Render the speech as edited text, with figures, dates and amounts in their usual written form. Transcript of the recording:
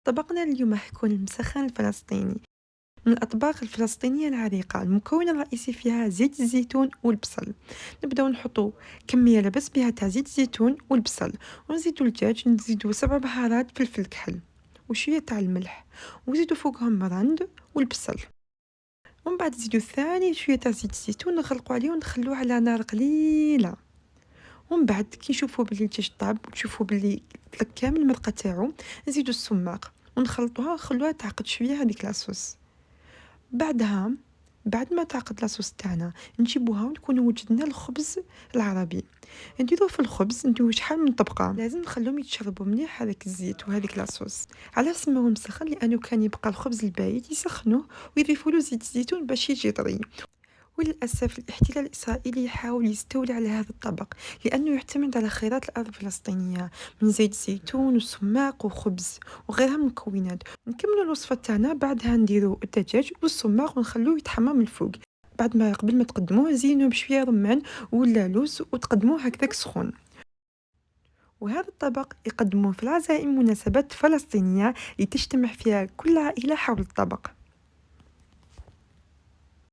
طبقنا اليوم حيكون المسخن الفلسطيني من الأطباق الفلسطينية العريقة. المكون الرئيسي فيها زيت الزيتون والبصل. نبداو نحطو كمية لاباس بها تاع زيت الزيتون والبصل، ونزيدو الدجاج، نزيدو 7 بهارات فلفل كحل وشوية تاع الملح، ونزيدو فوقهم مرند والبصل، ومن بعد نزيدو ثاني شوية تاع زيت الزيتون، نخلقو عليه ونخلوه على نار قليلة. ومن بعد كي نشوفو بلي الدجاج طاب ونشوفو بلي طلق كامل المرقة تاعو، نزيدو السماق ونخلطوها ونخلوها تعقد شوية هذيك لاصوص. بعدها بعد ما تعقد لاصوص تاعنا نجيبوها ونكونوا وجدنا الخبز العربي. نديروه في الخبز، نديرو شحال من طبقة، لازم نخلوهم يتشربوا مليح هذاك الزيت وهذيك لاصوص. علاش سموه مسخن؟ لانه كان يبقى الخبز البايت يسخنوه ويضيفوا له زيت الزيتون باش يجي طري. وللأسف الاحتلال الإسرائيلي يحاول يستولي على هذا الطبق لأنه يعتمد على خيرات الأرض الفلسطينية من زيت زيتون وسماق وخبز وغيرها من المكونات. نكملوا الوصفة تاعنا، بعدها نديرو الدجاج والسماق ونخلوه يتحمر من الفوق. بعد ما قبل ما تقدموه زينوه بشوية رمان ولا لوز وتقدموه هكذاك سخون. وهذا الطبق يقدموه في العزائم، مناسبات فلسطينية لتجتمع فيها كل عائلة حول الطبق.